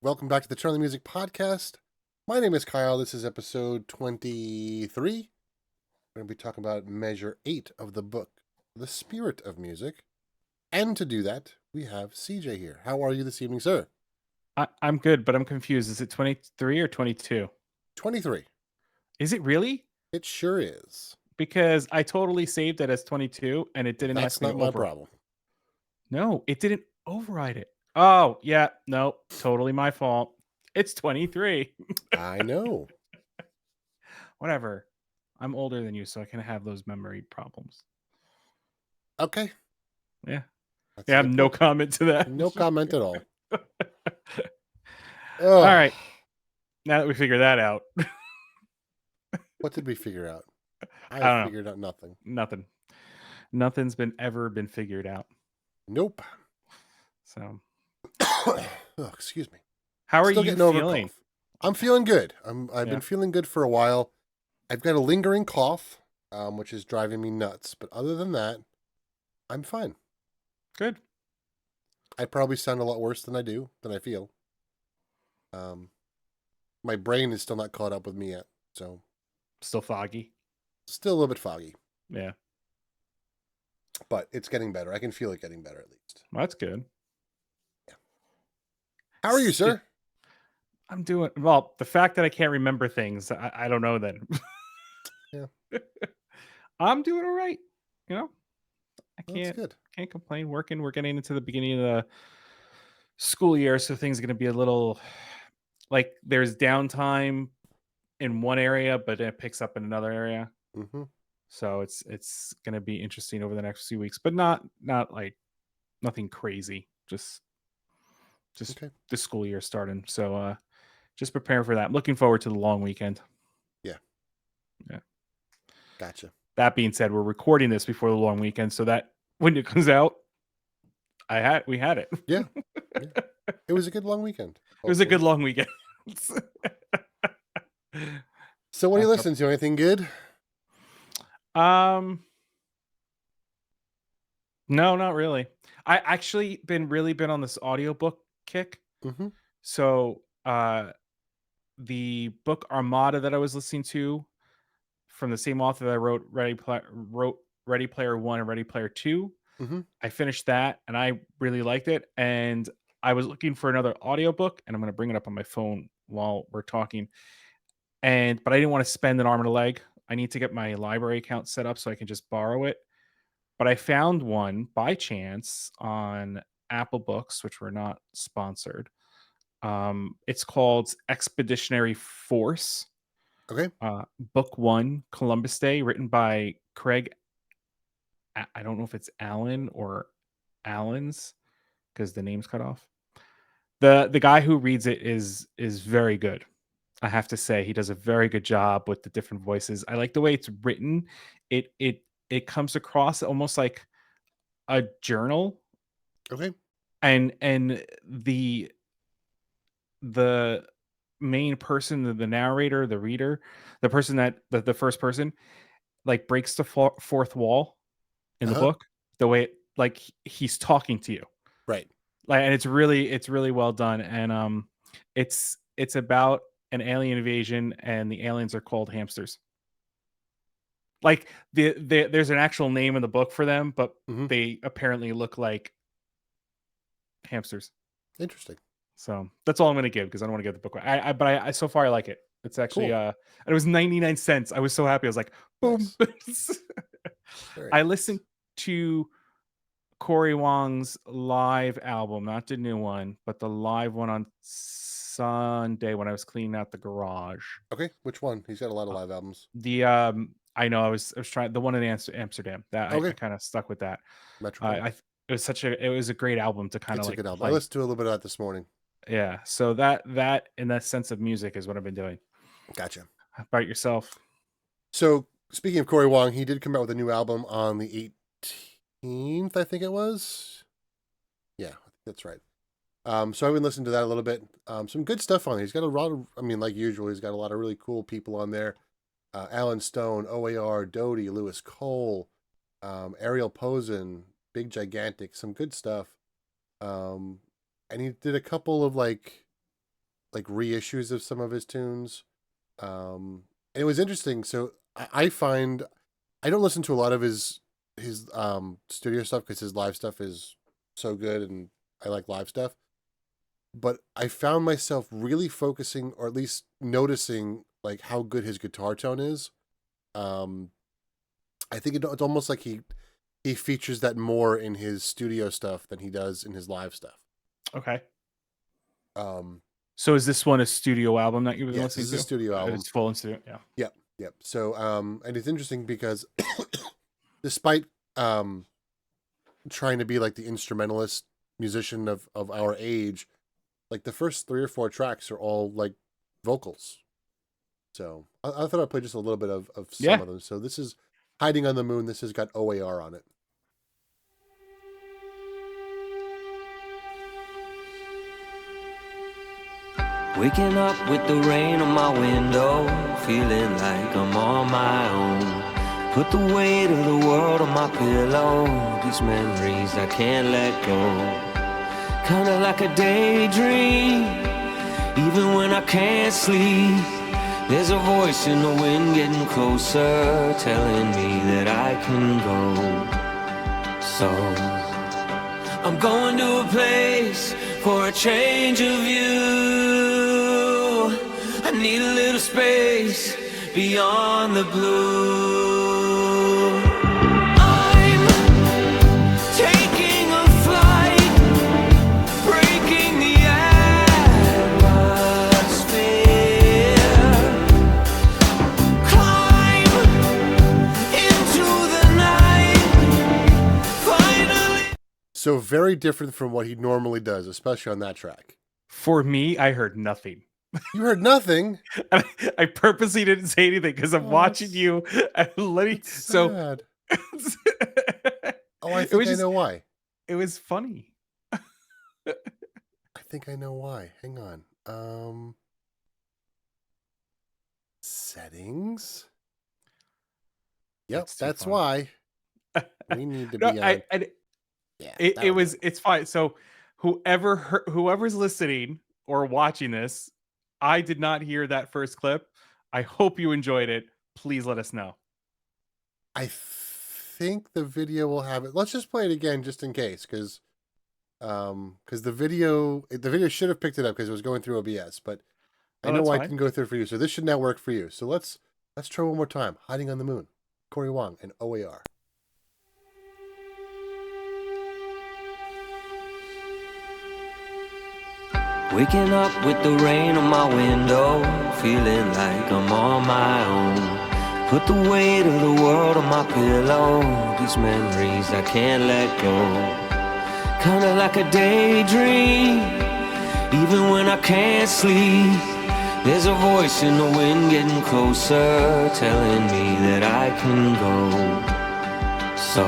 Welcome back to the Charlie Music Podcast. My name is Kyle. This is episode 23. We're going to be talking about measure 8 of the book, The Spirit of Music. And to do that, we have CJ here. How are you this evening, sir? I'm good, but I'm confused. Is it 23 or 22? 23. Is it really? It sure is. Because I totally saved it as 22 and it didn't That's ask me to not my over. problem. No, it didn't override it. Oh, yeah. No, totally my fault. It's 23. I know. Whatever. I'm older than you, so I can have those memory problems. Okay. Yeah. That's Yeah, a I good have no point. comment to that. No comment at all. All Ugh. right. Now that we figured that out, What did we figure out? I I have don't know. figured out nothing. Nothing. Nothing's ever been figured out. Nope. So, Oh, excuse me. how are Still you getting over a feeling? cough. I'm feeling good. I've Yeah. been feeling good for a while. I've got a lingering cough, which is driving me nuts. But other than that, I'm fine. Good. I probably sound a lot worse than I feel. My brain is still not caught up with me yet, so Still foggy. still a little bit foggy. Yeah. But it's getting better. I can feel it getting better at least. Well, that's good. How are you, sir? I'm doing well. The fact that I can't remember things, I don't know then. Yeah. I'm doing all right. You know, I That's good. can't complain. Working, we're getting into the beginning of the school year, so things are going to be a little like there's downtime in one area, but it picks up in another area. Mm-hmm. So it's going to be interesting over the next few weeks, but not like nothing crazy. Just Okay. the school year starting. So just prepare for that. I'm looking forward to the long weekend. Yeah. Yeah. Gotcha. That being said, we're recording this before the long weekend, so that when it comes out, we had it. Yeah. Yeah. It was a good long weekend. It was a good Hopefully. long weekend. So what are you That's listening to? Anything good? No, not really. I actually been on this audiobook kick. Mm-hmm. So the book Armada that I was listening to from the same author that wrote Ready Player One and Ready Player Two. Mm-hmm. I finished that and I really liked it. And I was looking for another audiobook, and I'm going to bring it up on my phone while we're talking. But I didn't want to spend an arm and a leg. I need to get my library account set up so I can just borrow it. But I found one by chance on Apple Books, which were not sponsored. It's called Expeditionary Force, Okay. Book One, Columbus Day, written by Craig. I don't know if it's Allen or Allens because the name's cut off. The guy who reads it is very good. I have to say he does a very good job with the different voices. I like the way it's written. It comes across almost like a journal, Okay. and the main person, the narrator, the reader, the person that the first person like breaks the fourth wall in the Uh-huh. book the way like he's talking to you. Right. Like, and it's really well done. And it's about an alien invasion, and the aliens are called hamsters. Like there's an actual name in the book for them, but Mm-hmm. they apparently look like hamsters. Interesting. So that's all I'm gonna give because I don't want to give the book away. But I so far I like it. It's actually Cool. and it was 99 cents. I was so happy. I was like, boom. Nice. Very I nice. listened to Corey Wong's live album, not the new one, but the live one on Sunday when I was cleaning out the garage. Okay. Which one? He's got a lot of Uh, live albums. I know I was trying the one in Amsterdam that I Okay. kind of stuck with that. Metropolitan. It was a great album to kind of It's a like good album. I play. listened to a little bit of that this morning. Yeah, so that in that sense of music is what I've been doing. Gotcha. How about yourself? So speaking of Corey Wong, he did come out with a new album on the 18th, I think it was. Yeah, I think that's right. So I've been listening to that a little bit. Some good stuff on there. He's got a lot of, I mean, like usual, he's got a lot of really cool people on there. Alan Stone, OAR, Doty, Lewis Cole, Ariel Posen, Big Gigantic, some good stuff. And he did a couple of like like reissues of some of his tunes. And it was interesting. So I find I don't listen to a lot of his studio stuff because his live stuff is so good and I like live stuff. But I found myself really focusing, or at least noticing, like how good his guitar tone is. Um, I think it's almost like he features that more in his studio stuff than he does in his live stuff. Okay. Um, So is this one a studio album that you've been yes, this listening is a to? studio album. It's full in studio. Yeah. Yep, yep. So, and it's interesting because despite trying to be like the instrumentalist musician of our age, like the first 3 or 4 tracks are all like vocals. So I thought I'd play just a little bit of some Yeah. of them. So this is Hiding on the Moon. This has got OAR on it. Waking up with the rain on my window, feeling like I'm on my own. Put the weight of the world on my pillow, these memories I can't let go. Kinda like a daydream, even when I can't sleep. There's a voice in the wind getting closer, telling me that I can go. So I'm going to a place for a change of view. I need a little space beyond the blue. I'm taking a flight, breaking the atmosphere. Climb into the night, finally. So very different from what he normally does, especially on that track. For me, I heard nothing. You heard nothing. I purposely didn't say anything because I'm watching that's- you and letting. That's So sad. it Oh, I was think I just, know why. it was funny. I think I know why. Hang on. Settings. Yep, That's too that's fun. why we need to No, be on. I Yeah, it that'll do was it. it's fine. So whoever's listening or watching this, I did not hear that first clip. I hope you enjoyed it. Please let us know. I think the video will have it. Let's just play it again just in case, because the video should have picked it up because it was going through OBS, but I Oh, know that's I fine. can go through for you, so this should now work for you. So let's try one more time. Hiding on the Moon, Corey Wong and OAR. Waking up with the rain on my window, feeling like I'm on my own. Put the weight of the world on my pillow, these memories I can't let go. Kinda like a daydream, even when I can't sleep. There's a voice in the wind getting closer, telling me that I can go. So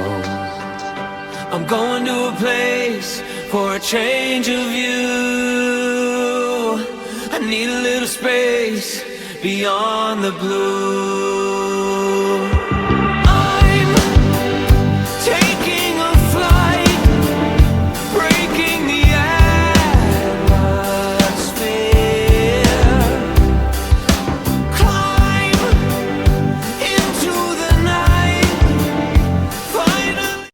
I'm going to a place for a change of view. I need a little space beyond the blue. I'm taking a flight, breaking the atmosphere. Climb into the night, finally.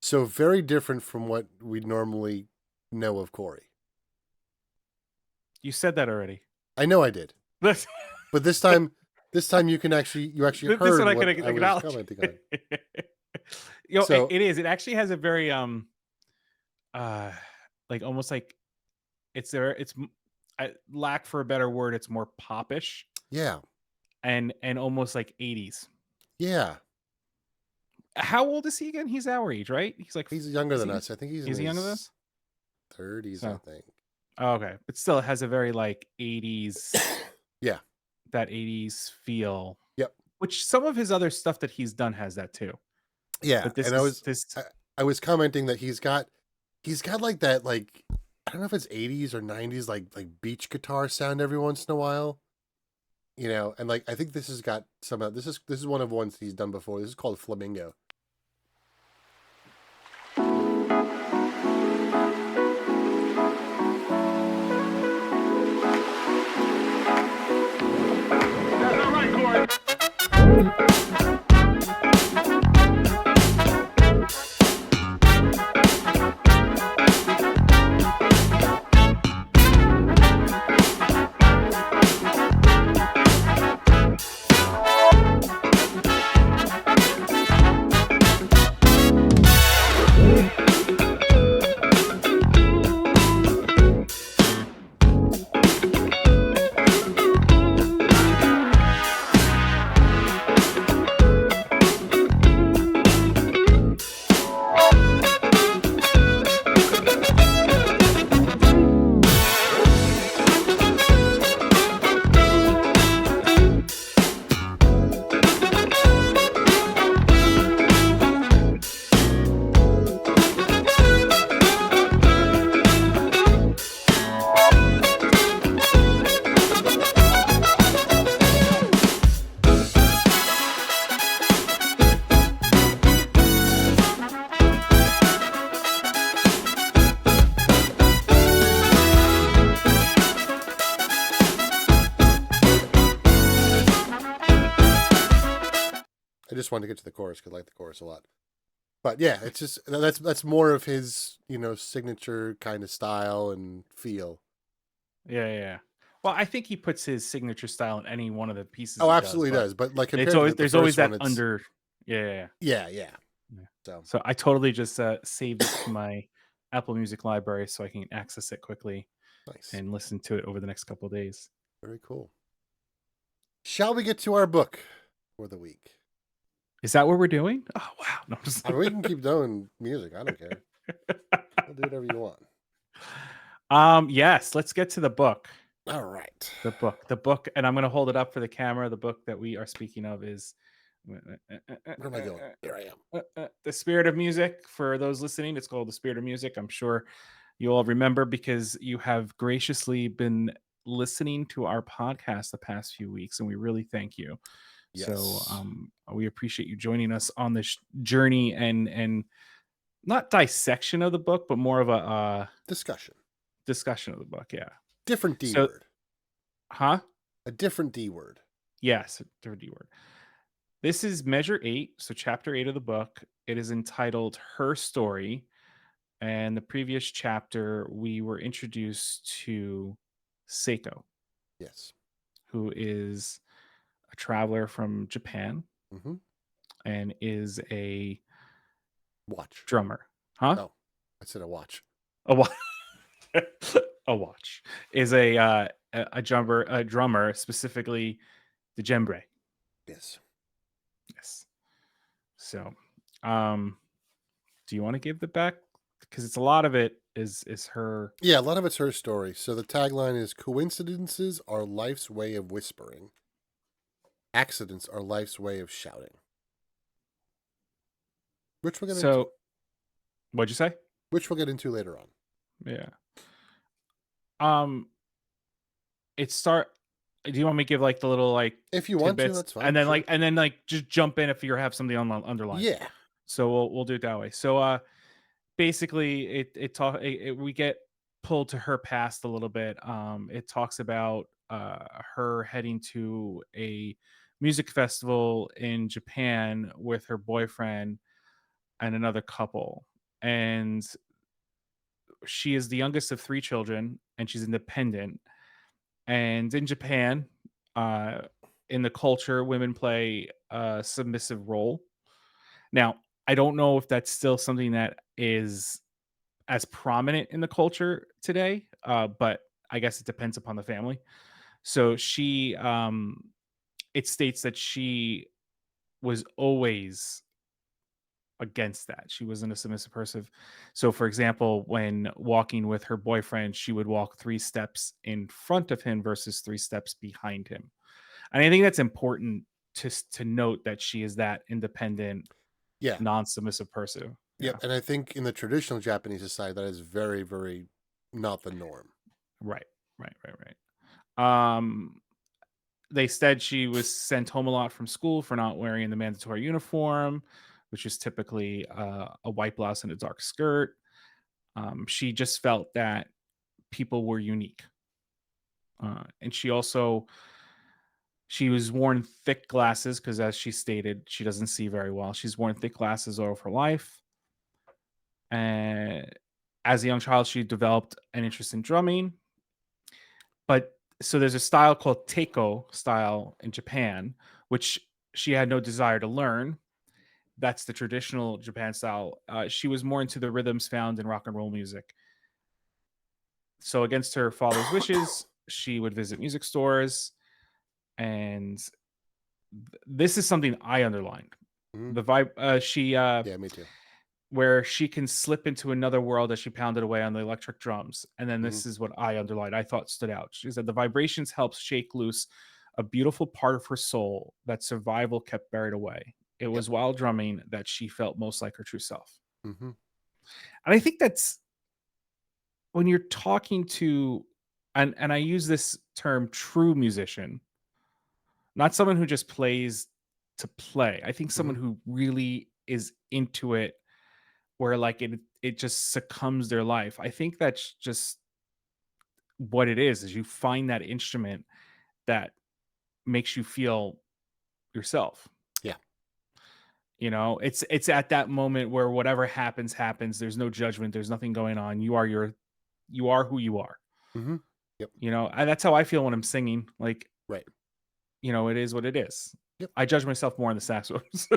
So very different from what we normally know of Corey. You said that already. I know I did, This but this time you actually this heard one I what can I was acknowledge. commenting on. So So it is. It actually has a very like almost like it's there. I lack for a better word. It's more popish yeah, and almost like 80s. yeah, How old is he again? He's our age, right? He's like he's younger is than he- us. I think he's in Is he younger than his us? 30s. So I think. oh, okay, but still, it has a very like 80s. Yeah. That 80s feel. Yep. Which some of his other stuff that he's done has that too. Yeah, But this and is this. I was commenting that he's got like that, like I don't know if it's 80s or 90s like beach guitar sound every once in a while. You know, and like I think this has got some of this is one of ones he's done before. This is called Flamingo. just wanted to get to the chorus because I like the chorus a lot. But yeah, it's just that's more of his, signature kind of style and feel. Yeah. Well, I think he puts his signature style in any one of the pieces Oh, he does, absolutely but does. But like it's compared to always the there's always first that one, it's under. Yeah. yeah. Yeah. So So I totally just saved it to my Apple Music library so I can access it quickly nice, and listen to it over the next couple of days. very cool. Shall we get to our book for the week? Is that what we're doing? Oh wow! No, I'm just- I mean, we can keep doing music. I don't care. We'll do whatever you want. Yes, let's get to the book. All right. The book, and I'm going to hold it up for the camera. The book that we are speaking of is Where am I going? Here I am. The Spirit of Music. For those listening, it's called The Spirit of Music. I'm sure you all remember because you have graciously been listening to our podcast the past few weeks, and we really thank you. So Yes. we appreciate you joining us on this journey and not dissection of the book, but more of a Discussion. discussion of the book. Yeah. Different D So, word. huh? A different D word. Yes, third D word. This is measure 8, so chapter 8 of the book. It is entitled Her Story. And the previous chapter, we were introduced to Seiko, Yes. who is a traveler from Japan Mm-hmm. and is a Watch. drummer. Huh? Oh, I said a watch. A watch. A watch is a drummer, specifically the djembe. Yes. Yes. So, do you want to give the back? Because it's a lot of it is her. Yeah, a lot of it's her story. So the tagline is coincidences are life's way of whispering. Accidents are life's way of shouting. Which we'll get into. So, what'd you say? Which we'll get into later on. Yeah. Um, it start. Do you want me to give like the little like If you want to, tidbits, that's fine. and then sure. and then just jump in if you have something on underline. Yeah. So we'll do it that way. So basically we get pulled to her past a little bit. It talks about her heading to a music festival in Japan with her boyfriend and another couple, and she is the youngest of 3 children and she's independent. And in Japan, uh in the culture, women play a submissive role. Now, I don't know if that's still something that is as prominent in the culture today, but I guess it depends upon the family. So it states that she was always against that. She wasn't a submissive person. So, for example, when walking with her boyfriend, she would walk 3 steps in front of him versus 3 steps behind him. And I think that's important to note that she is that independent, Yeah. non-submissive person. Yep. And I think in the traditional Japanese society, that is very, very not the norm. Right. Um, they said she was sent home a lot from school for not wearing the mandatory uniform, which is typically a white blouse and a dark skirt. She just felt that people were unique, and she was worn thick glasses because, as she stated, she doesn't see very well. She's worn thick glasses all of her life. And as a young child, she developed an interest in drumming. But so there's a style called Taiko style in Japan, which she had no desire to learn. That's the traditional Japan style. She was more into the rhythms found in rock and roll music. So against her father's wishes, she would visit music stores, and this is something I underlined. Mhm. The vibe. Yeah, me too. Where she can slip into another world as she pounded away on the electric drums. And then this Mhm. is what I underlined, I thought stood out. She said the vibrations helped shake loose a beautiful part of her soul that survival kept buried away. It was while drumming that she felt most like her true self. Mm-hmm. And I think that's when you're talking to, and I use this term, true musician, not someone who just plays to play. I think someone who really is into it, where like it just succumbs their life. I think that's just what it is you find that instrument that makes you feel yourself. Yeah. It's at that moment where whatever happens happens. There's no judgment, there's nothing going on. You are who you are. Mm-hmm. Yep. That's how I feel when I'm singing. Like, Right. it is what it is. Yep. I judge myself more in the saxophones.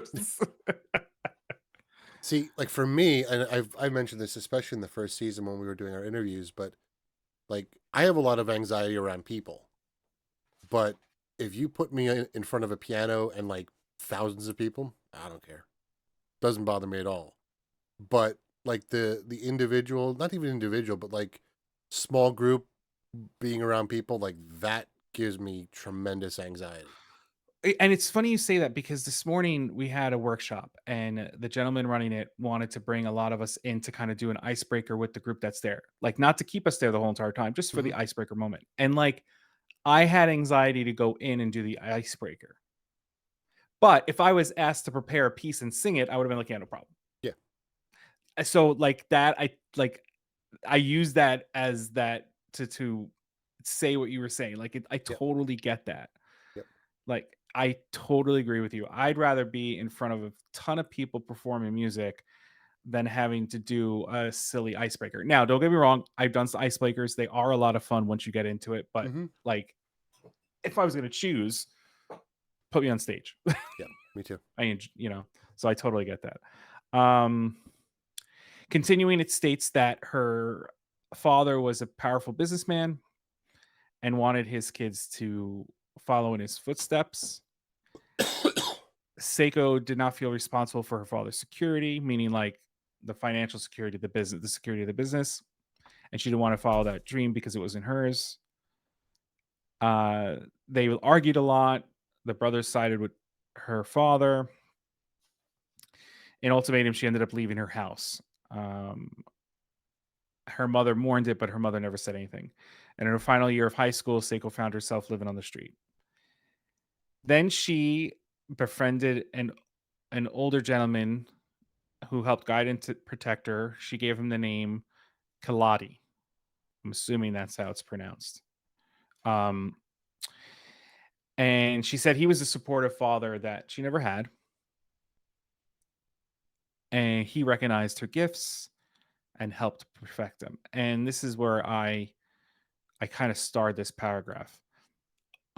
See, like for me, and I mentioned this especially in the first season when we were doing our interviews, but like I have a lot of anxiety around people. But if you put me in front of a piano and like thousands of people, I don't care. Doesn't bother me at all. But like the individual, not even individual, but like small group being around people, like that gives me tremendous anxiety. And it's funny you say that because this morning we had a workshop and the gentleman running it wanted to bring a lot of us in to kind of do an icebreaker with the group that's there. Like, not to keep us there the whole entire time, just for the Mm-hmm. icebreaker moment. And like, I had anxiety to go in and do the icebreaker. But if I was asked to prepare a piece and sing it, I would have been like, yeah, no problem. Yeah. So like that, I use that as that to say what you were saying. Like, I Yep. totally get that. Yep. Like, I totally agree with you. I'd rather be in front of a ton of people performing music than having to do a silly icebreaker. Now, don't get me wrong, I've done some icebreakers. They are a lot of fun once you get into it. But Mm-hmm. like, if I was going to choose, put me on stage. Yeah. Me too. So I totally get that. Continuing, it states that her father was a powerful businessman and wanted his kids to follow in his footsteps. Seiko did not feel responsible for her father's security, meaning like the financial security of the business, the security of the business, and she didn't want to follow that dream because it wasn't hers. They argued a lot. The brothers sided with her father. In ultimatum, she ended up leaving her house. Her mother mourned it, but her mother never said anything. And in her final year of high school, Seiko found herself living on the street. Then she befriended an older gentleman who helped guide and to protect her. She gave him the name Kaladi. I'm assuming that's how it's pronounced. Um, and she said he was a supportive father that she never had. And he recognized her gifts and helped perfect them. And this is where I kind of starred this paragraph.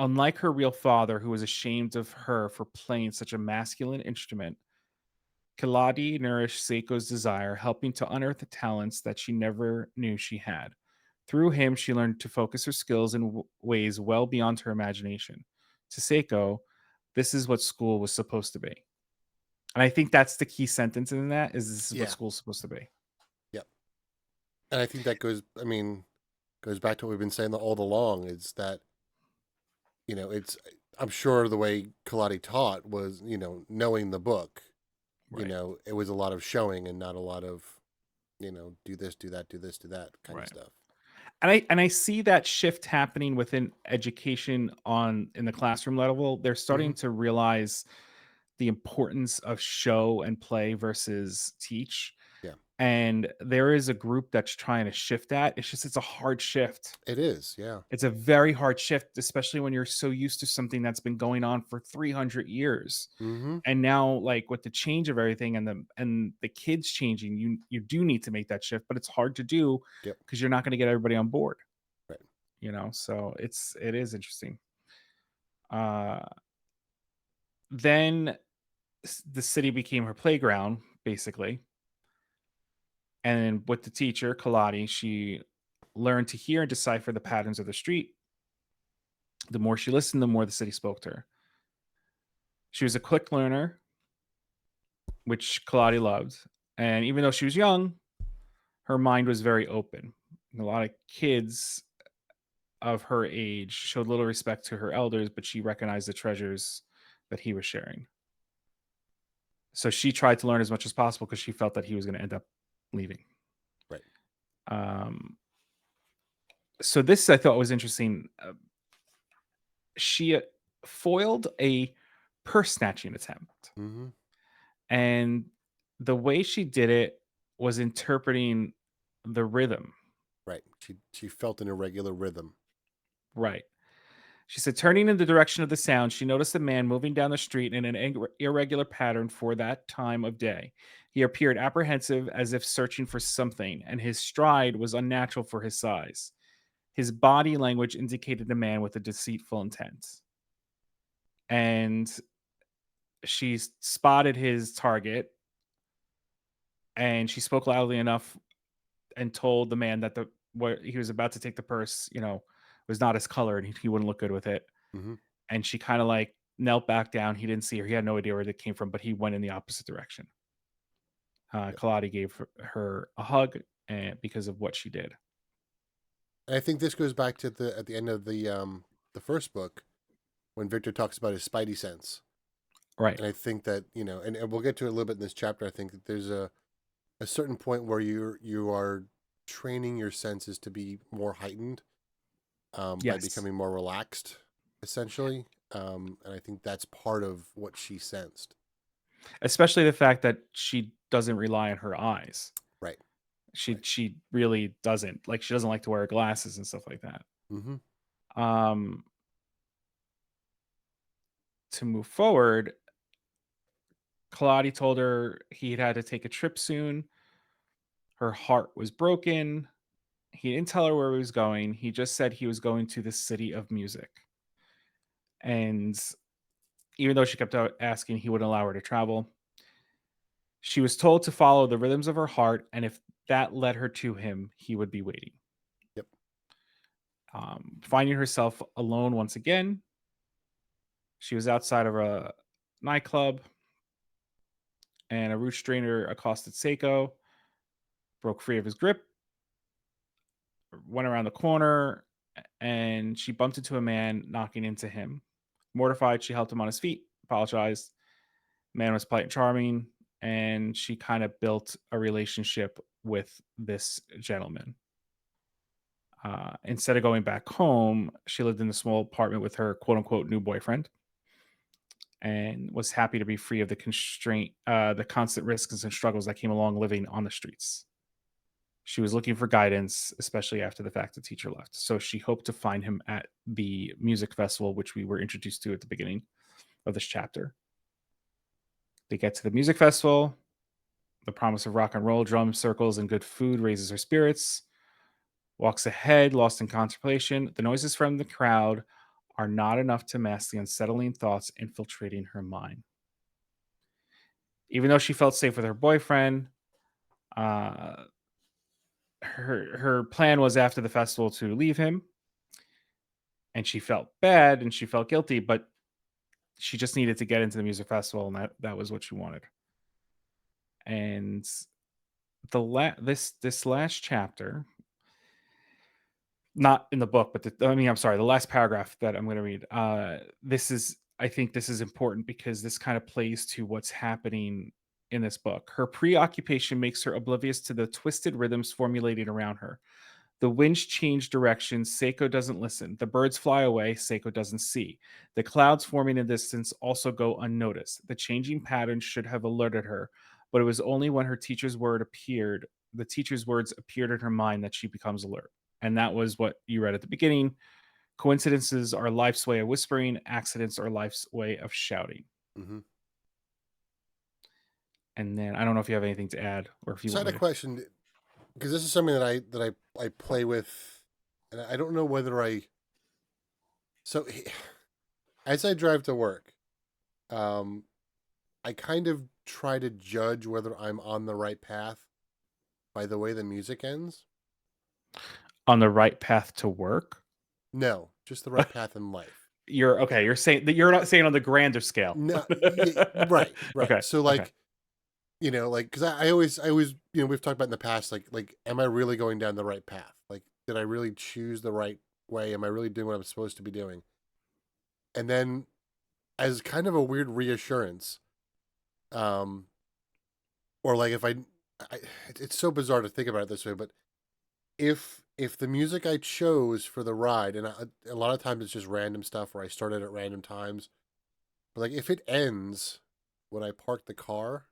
Unlike her real father, who was ashamed of her for playing such a masculine instrument, Kaladi nourished Seiko's desire, helping to unearth the talents that she never knew she had. Through him, she learned to focus her skills in ways well beyond her imagination. To Seiko, this is what school was supposed to be. And I think that's the key sentence in that is this is what Yeah. school's supposed to be. Yep. And I think that goes back to what we've been saying all along is that, I'm sure the way Kaladi taught was, knowing the book, Right. it was a lot of showing and not a lot of, do this, do that, do this, do that kind of Right. stuff. And I see that shift happening within education in the classroom level. They're starting to realize the importance of show and play versus teach. Yeah. And there is a group that's trying to shift that. It's a hard shift. It is, yeah. It's a very hard shift, especially when you're so used to something that's been going on for 300 years. Mm-hmm. And now, like, with the change of everything and the kids changing, you do need to make that shift, but it's hard to do Yep. because you're not going to get everybody on board. Right. So it is interesting. Then the city became her playground, basically. And with the teacher, Kaladi, she learned to hear and decipher the patterns of the street. The more she listened, the more the city spoke to her. She was a quick learner, which Kaladi loved. And even though she was young, her mind was very open. And a lot of kids of her age showed little respect to her elders, but she recognized the treasures that he was sharing. So she tried to learn as much as possible because she felt that he was going to end up leaving. Right. So this I thought was interesting. She foiled a purse snatching attempt. Mm-hmm. And the way she did it was interpreting the rhythm. Right. She felt an irregular rhythm. Right. She said, turning in the direction of the sound, she noticed a man moving down the street in an irregular pattern for that time of day. He appeared apprehensive, as if searching for something, and his stride was unnatural for his size. His body language indicated a man with a deceitful intent. And she spotted his target, and she spoke loudly enough and told the man that the what he was about to take the purse, was not his color and he wouldn't look good with it. Mm-hmm. And she kind of like knelt back down. He didn't see her. He had no idea where it came from, but he went in the opposite direction. Yep. Kaladi gave her a hug because of what she did. And I think this goes back to at the end of the first book when Victor talks about his spidey sense. Right. And I think that, and we'll get to it a little bit in this chapter. I think that there's a certain point where you are training your senses to be more heightened by Yes. becoming more relaxed, essentially. And I think that's part of what she sensed. Especially the fact that she doesn't rely on her eyes. Right. She really doesn't. Like, she doesn't like to wear glasses and stuff like that. Mm-hmm. To move forward, Kaladi told her he had to take a trip soon. Her heart was broken. He didn't tell her where he was going. He just said he was going to the city of music. And even though she kept asking, he wouldn't allow her to travel. She was told to follow the rhythms of her heart, and if that led her to him, he would be waiting. Yep. Finding herself alone once again, she was outside of a nightclub, and a root strainer accosted Seiko, broke free of his grip, went around the corner, and she bumped into a man knocking into him. Mortified, she helped him on his feet, apologized. Man was polite and charming, and she kind of built a relationship with this gentleman. Instead of going back home, she lived in a small apartment with her quote unquote new boyfriend and was happy to be free of the the constant risks and struggles that came along living on the streets. She was looking for guidance, especially after the fact the teacher left. So she hoped to find him at the music festival, which we were introduced to at the beginning of this chapter. They get to the music festival. The promise of rock and roll, drum circles, and good food raises her spirits. Walks ahead, lost in contemplation. The noises from the crowd are not enough to mask the unsettling thoughts infiltrating her mind. Even though she felt safe with her boyfriend, her plan was after the festival to leave him, and she felt bad and she felt guilty, but she just needed to get into the music festival, and that was what she wanted. And this last chapter, not in the book, but the last paragraph that I'm going to read. I think this is important because this kind of plays to what's happening in this book. Her preoccupation makes her oblivious to the twisted rhythms formulating around her. The winds change direction. Seiko doesn't listen. The birds fly away. Seiko doesn't see. The clouds forming in the distance also go unnoticed. The changing patterns should have alerted her, but it was only when the teacher's words appeared in her mind that she becomes alert. And that was what you read at the beginning. Coincidences are life's way of whispering. Accidents are life's way of shouting. Mm-hmm. And then I don't know if you have anything to add, or if you. So I had a question, because this is something that I play with, and I don't know whether I. So, as I drive to work, I kind of try to judge whether I'm on the right path by the way the music ends. On the right path to work? No, just the right path in life. You're saying that you're not saying on the grander scale. No, right. Okay. So because I always, we've talked about in the past, like, am I really going down the right path? Like, did I really choose the right way? Am I really doing what I'm supposed to be doing? And then, as kind of a weird reassurance, or like if it's so bizarre to think about it this way, but if the music I chose for the ride, and a lot of times it's just random stuff where I started at random times, but like if it ends when I park the car,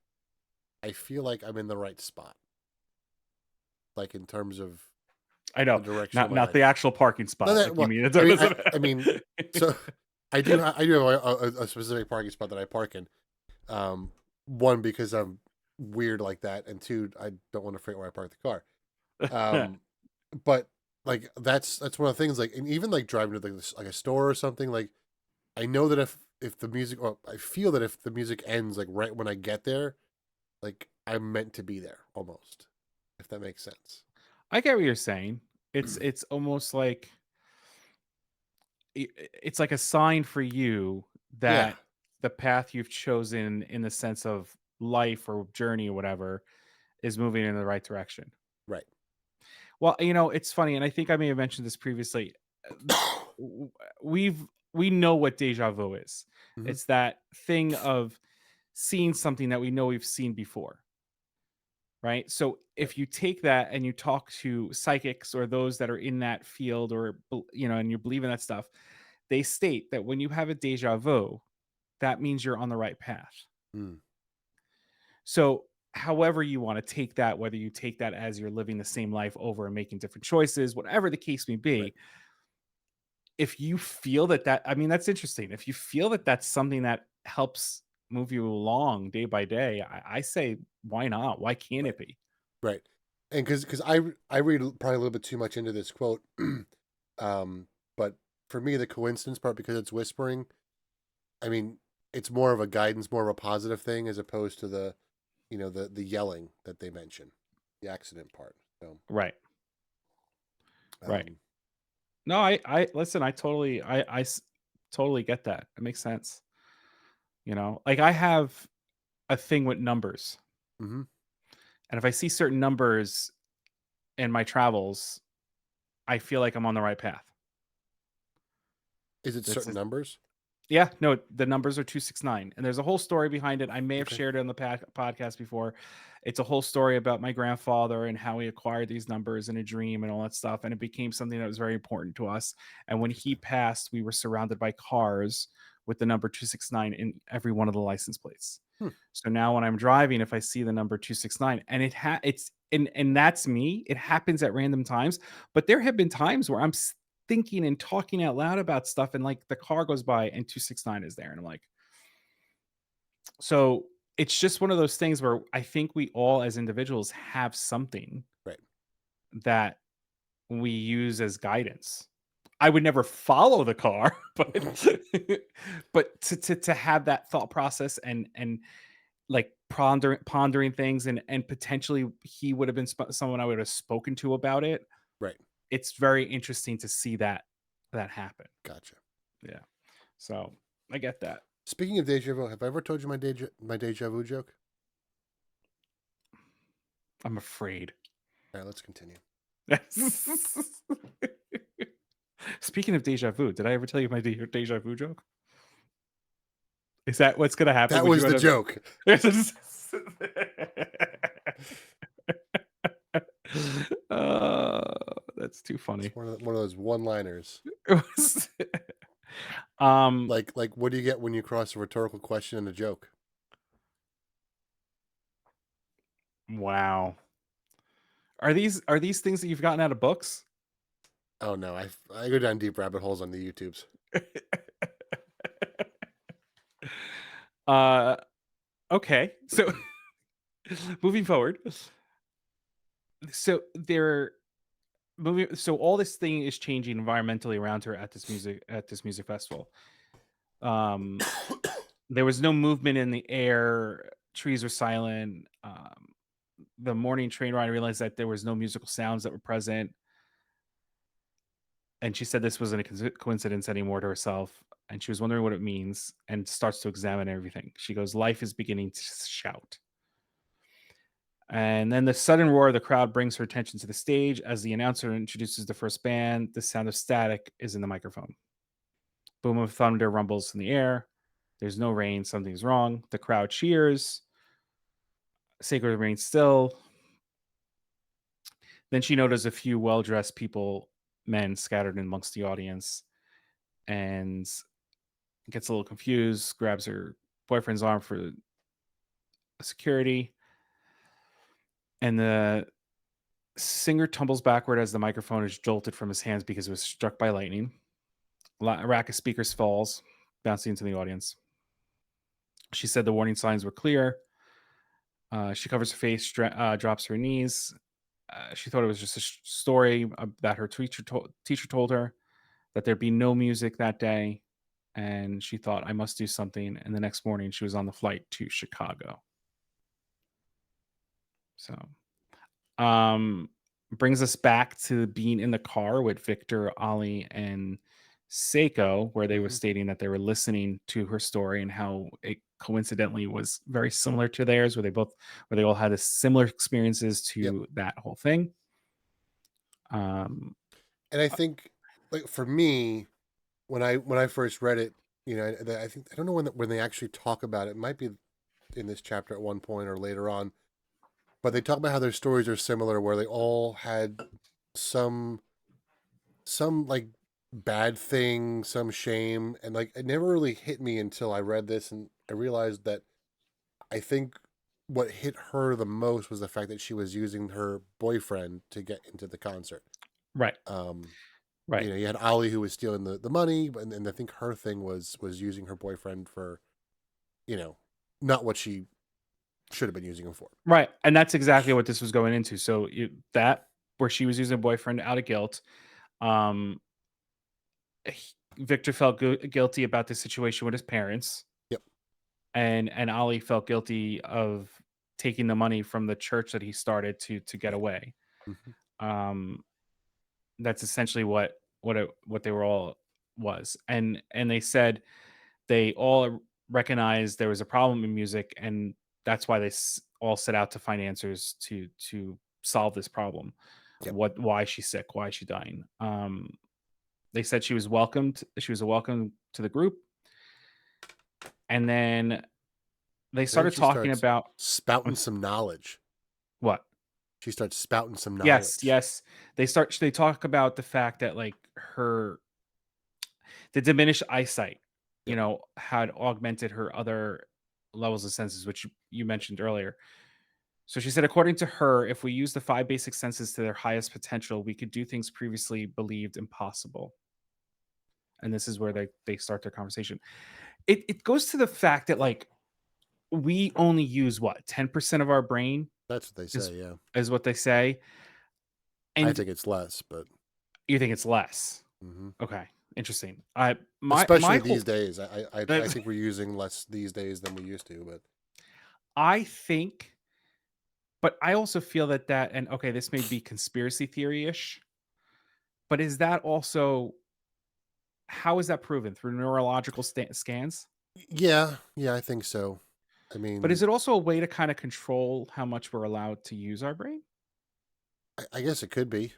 I feel like I'm in the right spot. Like in terms of I the know, direction of not my not the life. actual parking No, spot. that Like you well, mean, I mean, so I do have a specific parking spot that I park in. One because I'm weird like that, and two, I don't want to forget where I park the car. But like that's one of the things. Like, and even like driving to like a store or something. Like, I know that if the music, well, I feel that if the music ends like right when I get there, like I'm meant to be there almost. If that makes sense. I get what you're saying. It's almost like it's like a sign for you Yeah. that the path you've chosen in the sense of life or journey or whatever is moving in the right direction. Right. Well, it's funny, and I think I may have mentioned this previously. w- We've we know what deja vu is. Hmm. It's that thing of seeing something that we know we've seen before, right? So Right. if you take that and you talk to psychics or those that are in that field, or and you believe in that stuff, they state that when you have a deja vu, that means you're on the right path. Mm. So, however you want to take that, whether you take that as you're living the same life over and making different choices, whatever the case may Right. be, if you feel I mean, that's interesting. If you feel that that's something that helps move you along day by day, I say, why not? Why can't Right. it be? Right. And because I read probably a little bit too much into this quote, but for me the coincidence part, because it's whispering, I mean, it's more of a guidance, more of a positive thing as opposed to the the yelling that they mention, the accident part. So Right. Right. um, No, I listen, totally get that. It makes sense. Like I have a thing with numbers. hmm. And if I see certain numbers in my travels, I feel like I'm on the right path. Is it That's certain it. numbers? Yeah, no, the numbers are 269. And there's a whole story behind it. I may have Okay. shared it on the podcast before. It's a whole story about my grandfather and how he acquired these numbers in a dream and all that stuff. And it became something that was very important to us. And when he Interesting. passed, we were surrounded by cars with the number 269 in every one of the license plates. Hmm. So now when I'm driving, if I see the number 269 and it's and that's me, it happens at random times. But there have been times where I'm thinking and talking out loud about stuff, and like the car goes by and 269 is there, and I'm like, so it's just one of those things where I think we all as individuals have something Right. that we use as guidance. I would never follow the car, but but to have that thought process and like pondering things, and potentially he would have been someone I would have spoken to about it. Right. It's very interesting to see that happen. Gotcha. Yeah. So I get that. Speaking of deja vu, have I ever told you my deja vu joke? I'm afraid. All right, let's continue. Speaking of deja vu, did I ever tell you my deja vu joke? Is that what's going to happen? That Would was you the end up? joke. uh, that's too It's funny. one of those one-liners. um, Like what do you get when you cross a rhetorical question and a joke? wow. Are these things that you've gotten out of books? Oh no, I go down deep rabbit holes on the YouTubes. uh, okay. So moving forward, so they're moving. So all this thing is changing environmentally around her at this music festival. Um, there was no movement in the air. Trees were silent. The morning train ride realized that there was no musical sounds that were present, and she said this wasn't a coincidence anymore to herself. And she was wondering what it means, and starts to examine everything. She goes, "Life is beginning to shout." And then the sudden roar of the crowd brings her attention to the stage as the announcer introduces the first band. The sound of static is in the microphone. Boom of thunder rumbles in the air. There's no rain. Something's wrong. The crowd cheers. Seiko remains still. Then she noticed a few well dressed men scattered amongst the audience, and gets a little confused, grabs her boyfriend's arm for security. And Singer tumbles backward as the microphone is jolted from his hands because it was struck by lightning. A rack of speakers falls, bouncing into the audience. She said the warning signs were clear. She covers her face, drops her knees. She thought it was just a story that her teacher told her, that there'd be no music that day. And she thought, I must do something. And the next morning, she was on the flight to Chicago. So, brings us back to being in the car with Victor, Ollie, and Seiko, where they were stating that they were listening to her story and how it coincidentally was very similar to theirs, where they all had similar experiences to that whole thing. And I think, like, for me, when I first read it, I think, I don't know when they actually talk about it. It might be in this chapter at one point or later on, but they talk about how their stories are similar, where they all had some like bad thing, some shame, and like it never really hit me until I read this and I realized that I think what hit her the most was the fact that she was using her boyfriend to get into the concert. Right. Right. You had Ollie who was stealing the money, and I think her thing was using her boyfriend for, not what she should have been using him for. Right. And that's exactly what this was going into. So that where she was using a boyfriend out of guilt. Victor felt guilty about the situation with his parents. Yep. And Ollie felt guilty of taking the money from the church that he started to get away. Mm-hmm. That's essentially what they were all was. And they said they all recognized there was a problem in music, and that's why they all set out to find answers to solve this problem. Yep. Why she's sick, why is she dying. They said she was welcomed. She was a welcome to the group. And then they started talking about spouting some knowledge. What? She starts spouting some knowledge. Yes. They talk about the fact that like the diminished eyesight, had augmented her other levels of senses, which you mentioned earlier. So she said, according to her, if we use the 5 basic senses to their highest potential, we could do things previously believed impossible. And this is where they start their conversation. It goes to the fact that like we only use 10% of our brain. That's what they say, is what they say. And I think it's less, but you think it's less. Mm-hmm. Okay, interesting. Especially these days, I think we're using less these days than we used to. But I think, but I also feel that and okay, this may be conspiracy theory-ish, but is that also, how is that proven? Through neurological scans? Yeah, I think so. I mean, but is it also a way to kind of control how much we're allowed to use our brain? I guess it could be,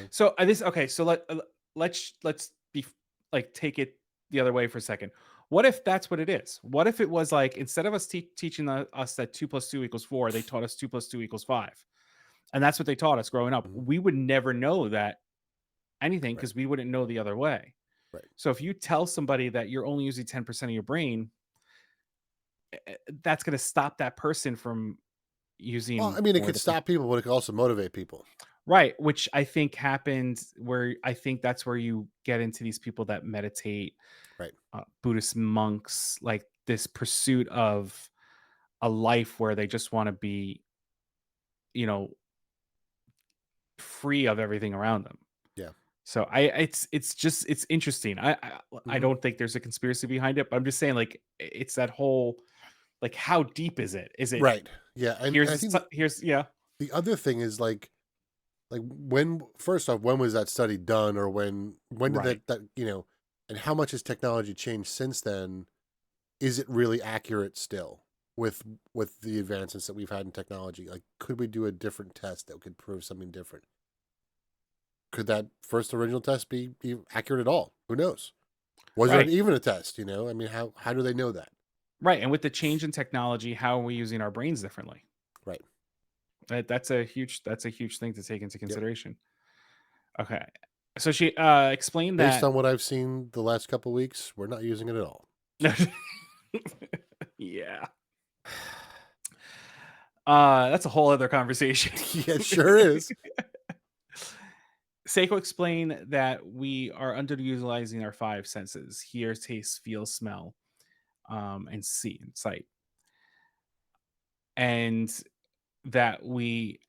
So so let's be like take it the other way for a second. What if that's what it is? What if it was like, instead of us teaching us that 2 + 2 = 4, they taught us 2 + 2 = 5, and that's what they taught us growing up. Mm-hmm. We would never know that anything because we wouldn't know the other way. Right. So if you tell somebody that you're only using 10% of your brain, that's going to stop that person from using. Well, I mean, it could stop people, but it could also motivate people. Right, which I think happened where I think that's where you get into these people that meditate, right? Buddhist monks, like this pursuit of a life where they just want to be, free of everything around them. Yeah. So it's interesting. I don't think there's a conspiracy behind it, but I'm just saying, like, it's that whole, like, how deep is it? Is it right? Yeah, and here's I think the other thing is like when, first off, when was that study done, or when did that and how much has technology changed since then? Is it really accurate still with the advances that we've had in technology? Like, could we do a different test that could prove something different? Could that first original test be accurate at all? Who knows? Was it even a test? I mean, how do they know that? Right, and with the change in technology, how are we using our brains differently? Right. That's a huge thing to take into consideration. Yep. Okay, so she explained that based on what I've seen the last couple of weeks, we're not using it at all. Yeah. That's a whole other conversation. Yeah, it sure is. Seiko explained that we are underutilizing our five senses: hear, taste, feel, smell, and see and sight. And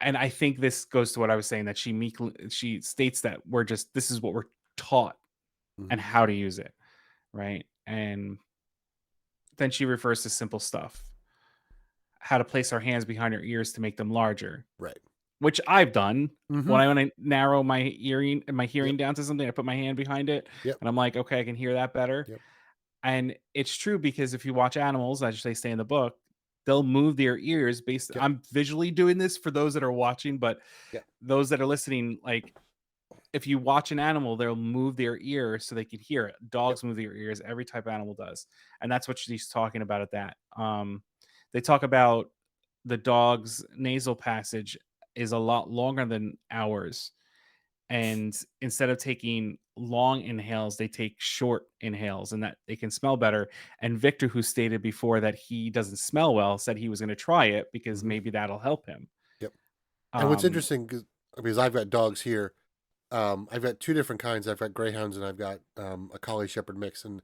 and I think this goes to what I was saying, that she states that this is what we're taught and Mhm. how to use it, right? And then she refers to simple stuff: how to place our hands behind our ears to make them larger, Right. which I've done. Mhm. When I want to narrow my Yep. hearing down to something, I put my hand behind it, Yep. and I'm like, okay, I can hear that better. Yep. And it's true, because if you watch animals, as they say in the book, they'll move their ears based. Yep. I'm visually doing this for those that are watching, but Yep. those that are listening, like, if you watch an animal, they'll move their ear so they can hear it. Yep. Dogs move their ears. Every type of animal does, and that's what she's talking about at that. They talk about the dog's nasal passage is a lot longer than ours, and instead of taking long inhales, they take short inhales, and that they can smell better. And Victor, who stated before that he doesn't smell well, said he was going to try it because Mhm. maybe that'll help him. Yep. And what's Um, interesting, because I've got dogs here, I've got two different kinds. I've got greyhounds and I've got a collie shepherd mix, and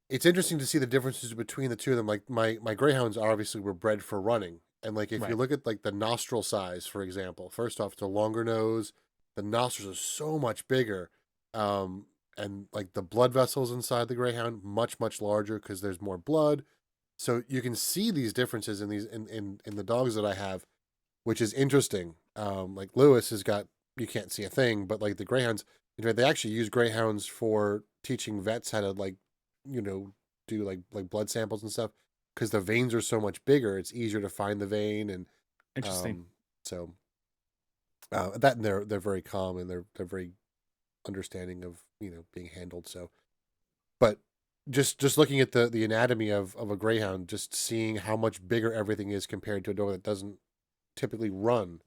it's interesting to see the differences between the two of them. Like my greyhounds obviously were bred for running, and like if you right, look at like the nostril size, for example, first off, it's a longer nose. The nostrils are so much bigger, um, and like the blood vessels inside the greyhound much larger because there's more blood. So you can see these differences in these in the dogs that I have, which is interesting. Like Lewis has got, you can't see a thing, but like the greyhounds, in fact, they actually use greyhounds for teaching vets how to like, you know, do like blood samples and stuff because the veins are so much bigger. It's easier to find the vein, and interesting. um, so that and they're very calm and they're very understanding of being handled. So, but just looking at the anatomy of a greyhound, just seeing how much bigger everything is compared to a dog that doesn't typically run,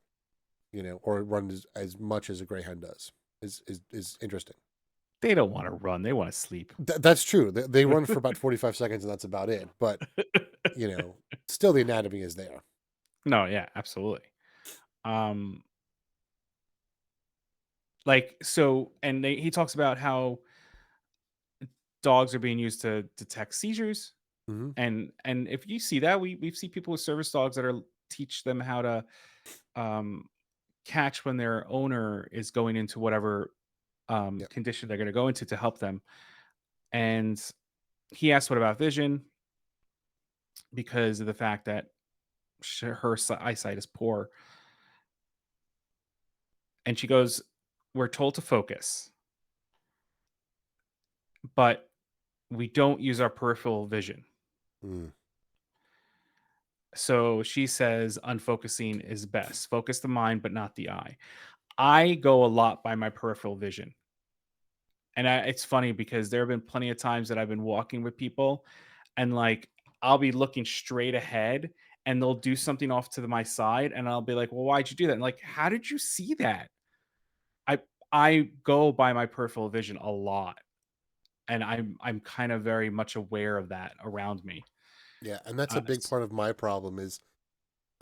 or run as much as a greyhound does, is interesting. They don't want to run; they want to sleep. That's true. They run for about 45 seconds and that's about it. But still the anatomy is there. No, yeah, absolutely. Um, like, so, and he talks about how dogs are being used to detect seizures, Hmm. and if you see that, we see people with service dogs that are teach them how to um catch when their owner is going into whatever Yep. condition they're going to go into to help them. And he asked, what about vision? Because of the fact that her eyesight is poor. And she goes, we're told to focus, but we don't use our peripheral vision. Mm. So she says unfocusing is best. Focus the mind, but not the eye. I go a lot by my peripheral vision. And it's funny because there have been plenty of times that I've been walking with people, and like I'll be looking straight ahead and they'll do something off to my side, and I'll be like, well, why'd you do that? And like, how did you see that? I I go by my peripheral vision a lot, and I'm kind of very much aware of that around me. Yeah, and that's a big S part of my problem is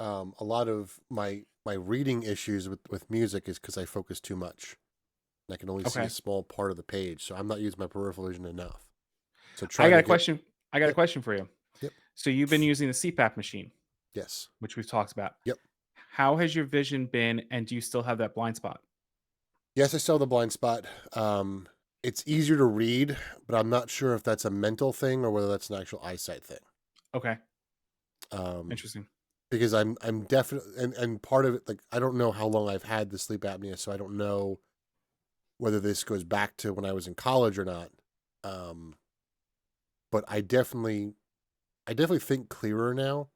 a lot of my reading issues with music is because I focus too much. And I can only see a Okay. small part of the page, so I'm not using my peripheral vision enough. So I trying got to a get question. I got a Yep. question for you. Yep. So you've been using the CPAP machine, Yes. which we've talked about. Yep. How has your vision been, and do you still have that blind spot? Yes, I still have the blind spot. It's easier to read, but I'm not sure if that's a mental thing or whether that's an actual eyesight thing. Okay. Um, Interesting. because I'm definitely, and part of it, like I don't know how long I've had the sleep apnea, so I don't know whether this goes back to when I was in college or not. Um, but I definitely think clearer now,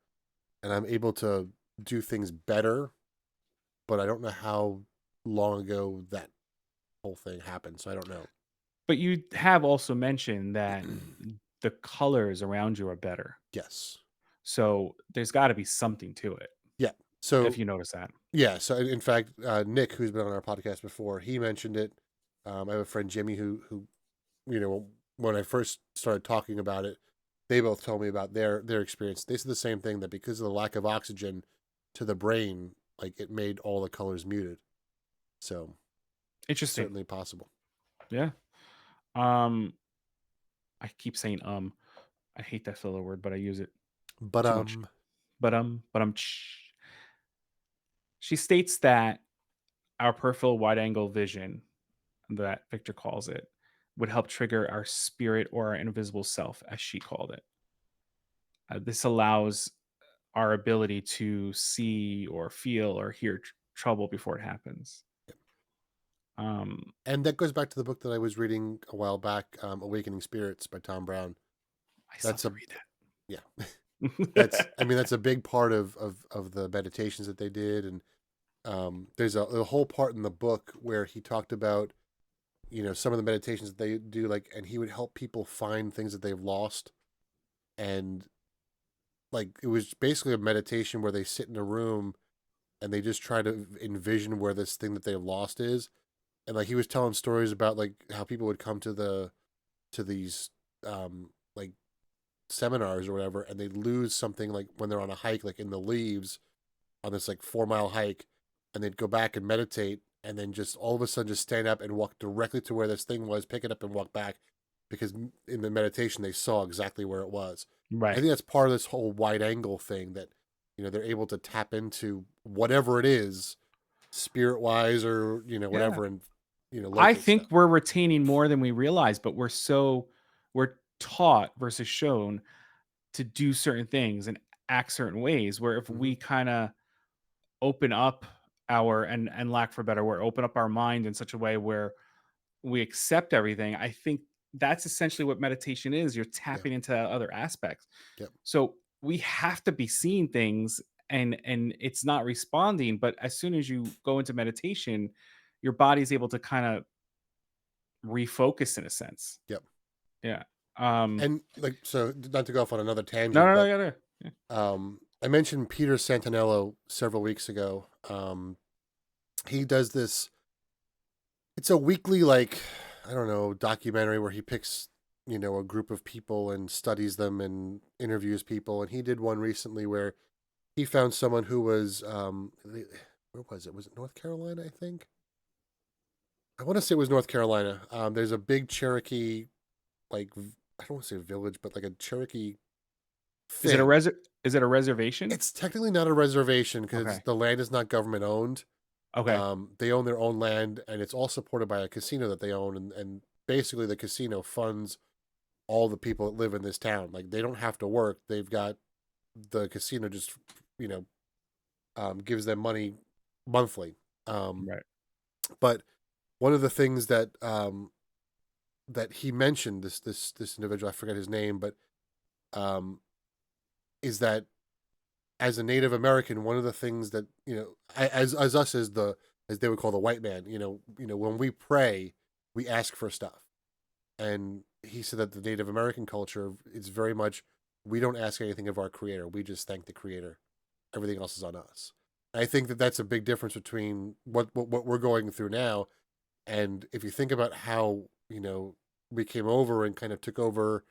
and I'm able to do things better. But I don't know how long ago that whole thing happened, so I don't know. But you have also mentioned that the colors around you are better. Yes. So there's got to be something to it, Yeah. if So you notice that. yeah. So in fact, Nick, who's been on our podcast before, he mentioned it. I have a friend Jimmy who when I first started talking about it, they both told me about their experience. They said the same thing, that because of the lack of oxygen, to the brain, like it made all the colors muted. So Interesting. certainly possible. Yeah. I keep saying I hate that filler word, but I use it But too much. She states that our peripheral wide angle vision, that Victor calls it, would help trigger our spirit or our invisible self, as she called it. This allows our ability to see or feel or hear trouble before it happens. Um, And that goes back to the book that I was reading a while back, Awakening Spirits by Tom Brown. I still have That's to a read yeah. that. That's a big part of the meditations that they did. And there's a whole part in the book where he talked about, some of the meditations that they do, like, and he would help people find things that they've lost. And like, it was basically a meditation where they sit in a room and they just try to envision where this thing that they've lost is. And like, he was telling stories about like how people would come to these like seminars or whatever, and they'd lose something, like when they're on a hike, like in the leaves on this like 4 mile hike, and they'd go back and meditate, and then just all of a sudden just stand up and walk directly to where this thing was, pick it up and walk back, because in the meditation they saw exactly where it was. I Right. think that's part of this whole wide angle thing, that they're able to tap into whatever it is, spirit wise, or Yeah. whatever, and I locate think stuff. we're retaining more than we realize, but we're taught versus shown to do certain things and act certain ways. Where if Hmm. we kind of open up our and lack for a better word, open up our mind in such a way where we accept everything, I think that's essentially what meditation is. You're Yeah. tapping into other aspects. Yep. So we have to be seeing things and it's not responding, but as soon as you go into meditation, your body's able to kind of refocus in a sense. Yep. Yeah. Um And like, so not to go off on another no, tangent, no, but no, no, no. Yeah. I mentioned Peter Santanello several weeks ago. He does this. It's a weekly, like, I don't know, documentary where he picks a group of people and studies them and interviews people. And he did one recently where he found someone who was where was it? Was it North Carolina? I think. I want to say it was North Carolina. There's a big Cherokee, like, I don't want to say village, but like a Cherokee Is it a thing. is it a reservation? It's technically not a reservation because Okay. the land is not government owned. Okay. They own their own land, and it's all supported by a casino that they own, and basically the casino funds all the people that live in this town. Like, they don't have to work; they've got the casino just you know gives them money monthly. Um, Right. but one of the things that he mentioned, this individual, I forget his name, but um, is that as a Native American, one of the things that as us, as they would call the white man, when we pray, we ask for stuff. And he said that the Native American culture is very much, we don't ask anything of our creator, we just thank the creator. Everything else is on us. And I think that that's a big difference between what we're going through now. And if you think about how we came over and kind of took over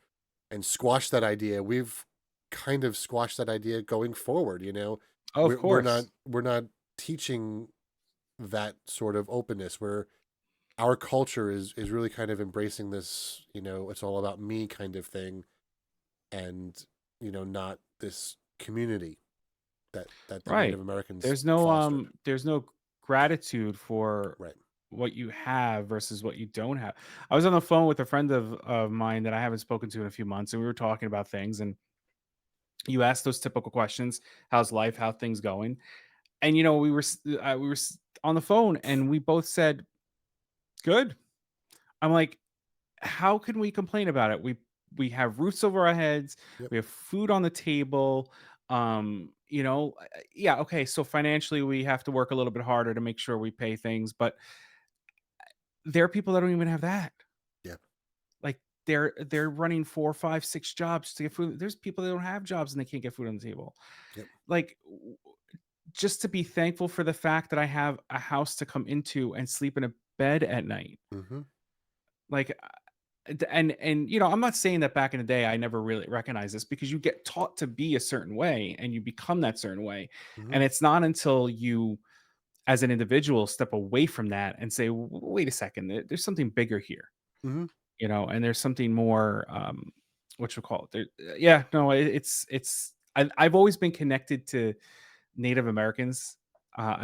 and squashed that idea, we've kind of squashed that idea going forward. Oh, of course. We're not teaching that sort of openness, where our culture is really kind of embracing this, it's all about me kind of thing, and not this community that the Right. Native Americans fostered. There's no gratitude for Right. what you have versus what you don't have. I was on the phone with a friend of mine that I haven't spoken to in a few months, and we were talking about things, and you ask those typical questions: how's life, how things going? And on the phone and we both said good. I'm like, how can we complain about it? We have roofs over our heads, Yep. we have food on the table. Yeah, okay, so financially we have to work a little bit harder to make sure we pay things, but there are people that don't even have that. Yep. Like, they're running 4, 5, 6 jobs to get food. There's people that don't have jobs and they can't get food on the table. Yep. Like, just to be thankful for the fact that I have a house to come into and sleep in a bed at night. Mm-hmm. Like, And you know, I'm not saying that back in the day I never really recognized this, because you get taught to be a certain way and you become that certain way. Hmm. And it's not until you as an individual step away from that and say, Wait a second, there's something bigger here," Hmm. you know, and there's something more, what you call it there. Yeah, no, I've always been connected to Native Americans.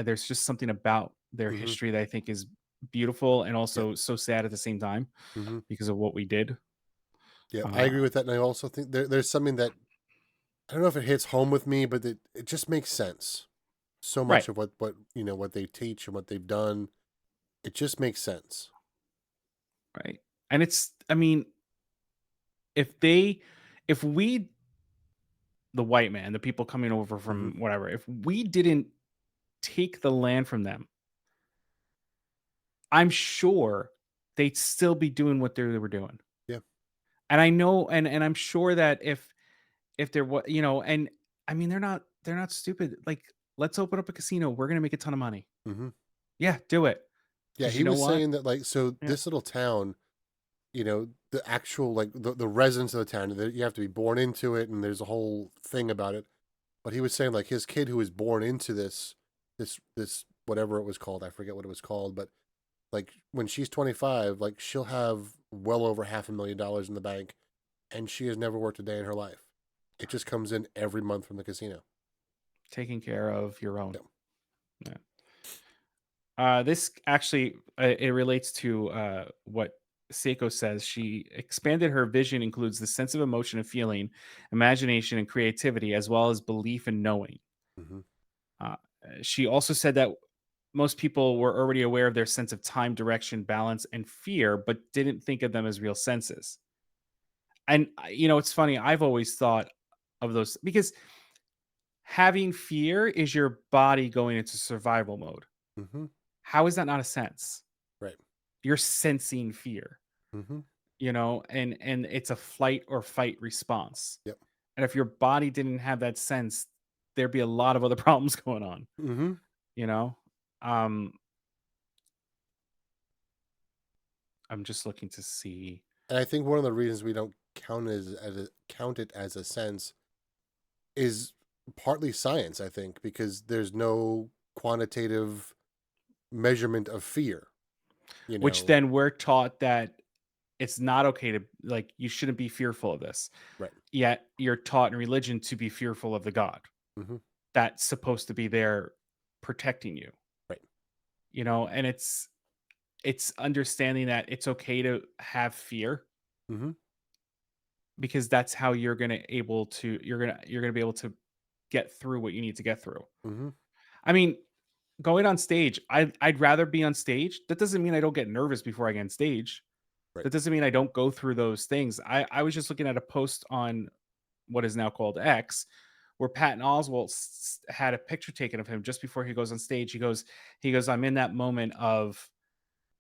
There's just something about their Hmm. history that I think is beautiful and Yep. also so sad at the same time Hmm. because of what we did. Yeah, I Uh, agree with that, and I also think there's something that I don't know if it hits home with me, but it just makes sense. So right, much of what what they teach and what they've done, it just makes sense. right. And it's, I mean, if they, if we, the white man, the people coming over Hmm. from whatever, if we didn't take the land from them, I'm sure they'd still be doing what they were doing. Yeah. And I know, and I'm sure that if there was, you know, and I mean, they're not stupid. Like, let's open up a casino. We're gonna make a ton of money. Hmm. Yeah, do it. Yeah, Because he you know was what? saying that like so Yeah. this little town, the actual like the residents of the town, that you have to be born into it, and there's a whole thing about it. But he was saying like his kid who was born into this whatever it was called, I forget what it was called, but like when she's 25, like she'll have well over $500,000 in the bank, and she has never worked a day in her life. It just comes in every month from the casino. Taking care of your own. Yeah. Yeah. This actually, it relates to what Seiko says. She expanded her vision includes the sense of emotion and feeling, imagination and creativity, as well as belief and knowing. Hmm. Uh, she also said that most people were already aware of their sense of time, direction, balance, and fear, but didn't think of them as real senses. And you know, it's funny. I've always thought of those because having fear is your body going into survival mode. Hmm. How is that not a sense? Right. You're sensing fear, Hmm. you know, and it's a flight or fight response. Yep. And if your body didn't have that sense, there'd be a lot of other problems going on, Hmm. you know. Um, I'm just looking to see. And I think one of the reasons we don't count it as a sense is partly science. I think because there's no quantitative measurement of fear. You Which know. then we're taught that it's not okay to, like, you shouldn't be fearful of this. Right. Yet you're taught in religion to be fearful of the God Hmm. that's supposed to be there protecting you, Right. you know, and it's understanding that it's okay to have fear Hmm. because that's how you're gonna be able to get through what you need to get through. Hmm. I mean, going on stage, I'd rather be on stage. That doesn't mean I don't get nervous before I get on stage. Right. That doesn't mean I don't go through those things. I was just looking at a post on what is now called X, where Patton Oswalt had a picture taken of him just before he goes on stage. He goes, I'm in that moment of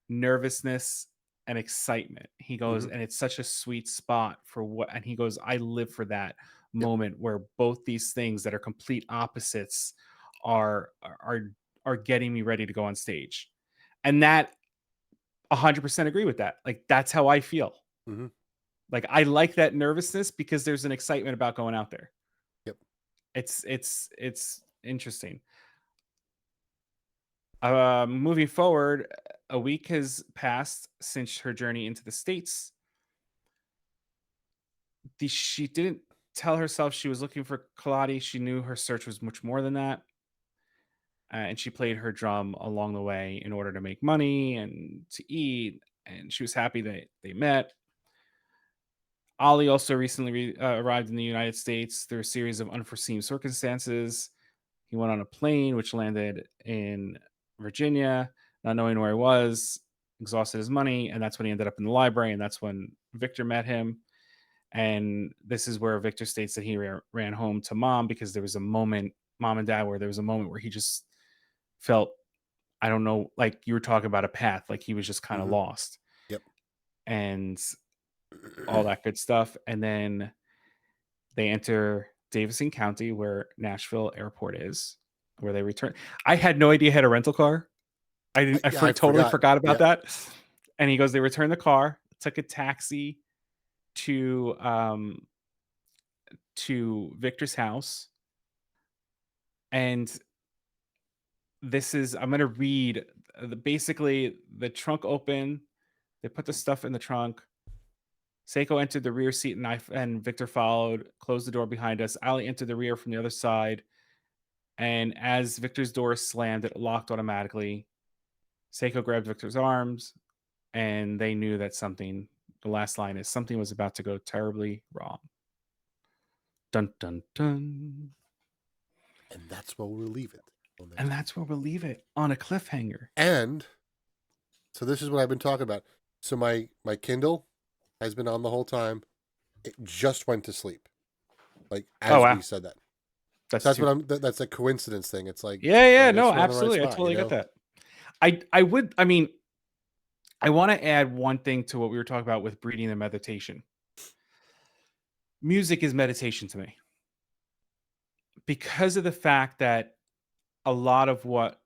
nervousness and excitement. He goes, Hmm. and it's such a sweet spot for what, and he goes, I live for that Yep. moment where both these things that are complete opposites are are are getting me ready to go on stage. And that 100% agree with that. Like, that's how I feel. Hmm. Like, I like that nervousness because there's an excitement about going out there. Yep. It's interesting. Moving forward, a week has passed since her journey into the States. She didn't tell herself she was looking for Kaladi. She knew her search was much more than that. And she played her drum along the way in order to make money and to eat. And she was happy that they met. Ali also recently arrived in the United States through a series of unforeseen circumstances. He went on a plane which landed in Virginia, not knowing where he was, exhausted his money, and that's when he ended up in the library. And that's when Victor met him. And this is where Victor states that he ran home to mom because there was a moment, mom and dad, where there was a moment where he just felt, I don't know, like you were talking about a path, like he was just kind of Hmm. lost Yep. and all that good stuff. And then they enter Davison County, where Nashville Airport is, where they return. I had no idea he had a rental car. I didn't. Yeah, I Totally forgot. forgot about Yeah. that. And he goes, they return the car took a taxi to um to Victor's house, and this is I'm gonna read basically the trunk open. They put the stuff in the trunk. Seiko entered the rear seat and and Victor followed, closed the door behind us. Ali entered the rear from the other side. And as Victor's door slammed, it locked automatically. Seiko grabbed Victor's arms and they knew that the last line is something was about to go terribly wrong. Dun, dun, dun. And that's where we'll leave it. And that's where we'll leave it, on a cliffhanger. And so this is what I've been talking about. So my Kindle has been on the whole time. It just went to sleep, like as we said that. That's that's a coincidence thing. It's like, yeah, no, absolutely, I totally get that. I want to add one thing to what we were talking about with breathing and meditation. Music is meditation to me because of the fact that a lot of what,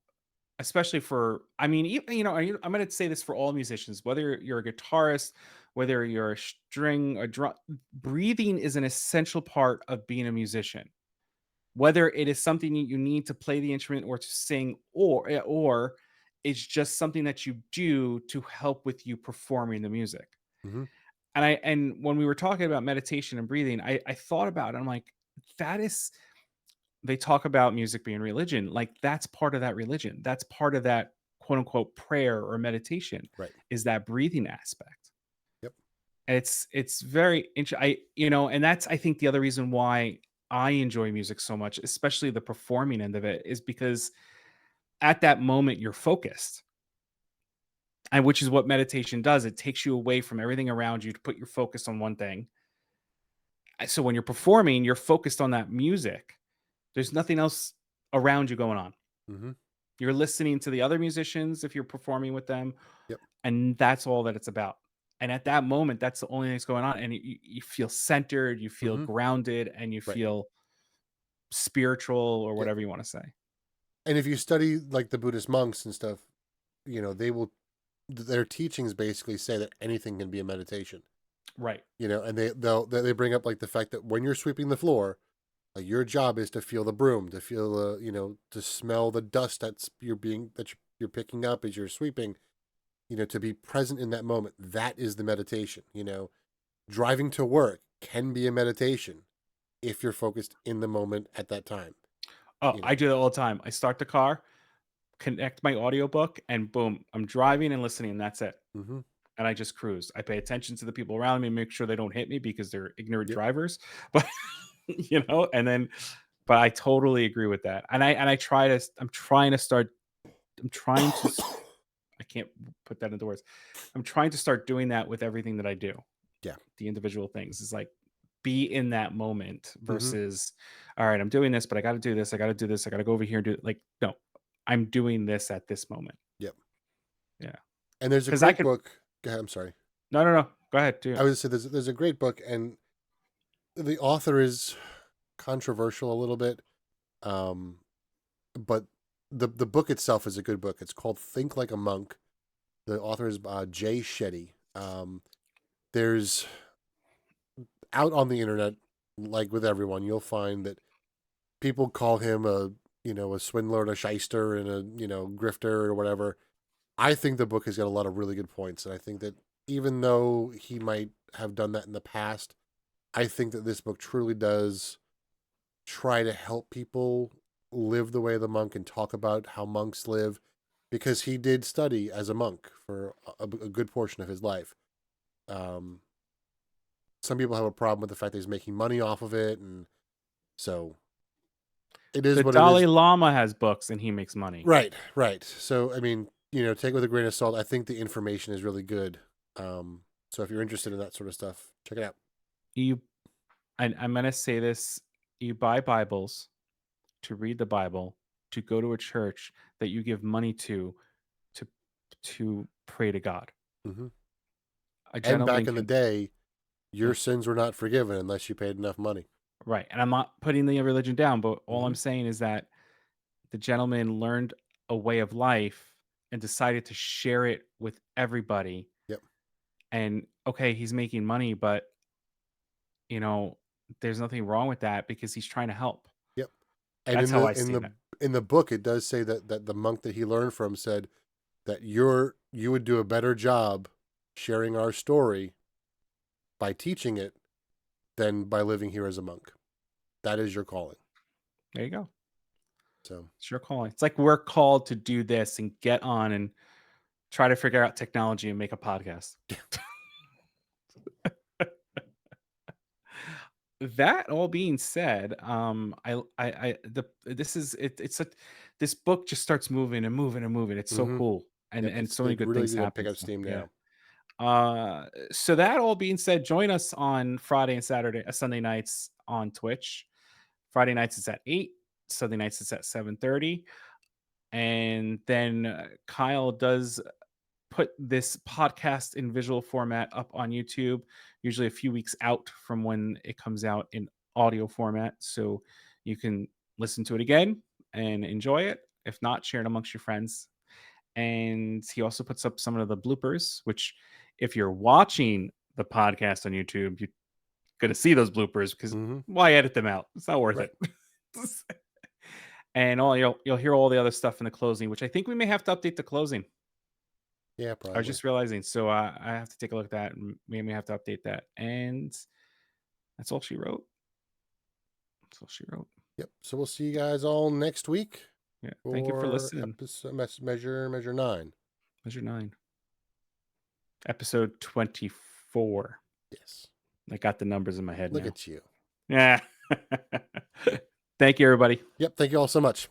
especially for, I mean, I'm going to say this for all musicians, whether you're a guitarist, whether you're a string, a drum, breathing is an essential part of being a musician. Whether it is something you need to play the instrument or to sing, or it's just something that you do to help with you performing the music. Mm-hmm. And when we were talking about meditation and breathing, I thought about it. I'm like, they talk about music being religion. Like, that's part of that religion. That's part of that quote unquote prayer or meditation, right? Is that breathing aspect. Yep. And it's very interesting. And that's, I think, the other reason why I enjoy music so much, especially the performing end of it, is because at that moment you're focused. And which is what meditation does. It takes you away from everything around you to put your focus on one thing. So when you're performing, you're focused on that music. There's nothing else around you going on. Mm-hmm. You're listening to the other musicians if you're performing with them. Yep. And that's all that it's about. And at that moment, that's the only thing that's going on. And you feel centered, you feel grounded, and you feel spiritual, or whatever you want to say. And if you study like the Buddhist monks and stuff, their teachings basically say that anything can be a meditation. Right. And they bring up like the fact that when you're sweeping the floor, like your job is to feel the broom, to feel the, to smell the dust that you're picking up as you're sweeping, to be present in that moment. That is the meditation. Driving to work can be a meditation if you're focused in the moment at that time. Oh, I do that all the time. I start the car, connect my audiobook, and boom, I'm driving and listening, and that's it. Mm-hmm. And I just cruise. I pay attention to the people around me, make sure they don't hit me because they're ignorant drivers. But but I totally agree with that. And I can't put that into words. I'm trying to start doing that with everything that I do. Yeah. The individual things is like, be in that moment versus, all right, I'm doing this, but I got to do this. I got to do this. I got to go over here and do it. Like, no, I'm doing this at this moment. Yep. Yeah. And there's a great book. Go ahead. I'm sorry. No. Go ahead. I was going to say there's a great book, and the author is controversial a little bit. But the book itself is a good book. It's called Think Like a Monk. The author is Jay Shetty. There's out on the internet, like with everyone, you'll find that people call him a swindler and a shyster and a, grifter or whatever. I think the book has got a lot of really good points. And I think that even though he might have done that in the past, I think that this book truly does try to help people live the way of the monk and talk about how monks live, because he did study as a monk for a good portion of his life. Some people have a problem with the fact that he's making money off of it, and so it is. The Dalai Lama has books and he makes money. Right. So I mean, take it with a grain of salt. I think the information is really good. So if you're interested in that sort of stuff, check it out. I'm gonna say this: you buy Bibles to read the Bible, to go to a church that you give money to pray to God. Mm-hmm. And back in the day, your sins were not forgiven unless you paid enough money. Right. And I'm not putting the religion down, but all I'm saying is that the gentleman learned a way of life and decided to share it with everybody. Yep. And okay, he's making money, but there's nothing wrong with that because he's trying to help. Yep. And That's how I see it. in the book, it does say that the monk that he learned from said that you would do a better job sharing our story by teaching it than by living here as a monk. That is your calling. There you go. So It's your calling. It's like we're called to do this and get on and try to figure out technology and make a podcast. That all being said, this book just starts moving and moving and moving. It's so cool, and yep, so many it good really things is going to happen. pick up So, steam yeah. now. So that all being said, join us on Friday and Sunday nights on Twitch. Friday nights is at 8. Sunday nights is at 7:30, and then Kyle does put this podcast in visual format up on YouTube, usually a few weeks out from when it comes out in audio format. So you can listen to it again and enjoy it. If not, share it amongst your friends. And he also puts up some of the bloopers, which if you're watching the podcast on YouTube, you're going to see those bloopers because why edit them out? It's not worth it. And you'll hear all the other stuff in the closing, which I think we may have to update the closing. Yeah, probably. I was just realizing, so I have to take a look at that, and we may have to update that. And that's all she wrote. That's all she wrote. Yep. So we'll see you guys all next week. Yeah. Thank you for listening. Measure 9. Measure 9. Episode 24. Yes. I got the numbers in my head. Look now. at you. Yeah. Thank you, everybody. Yep. Thank you all so much.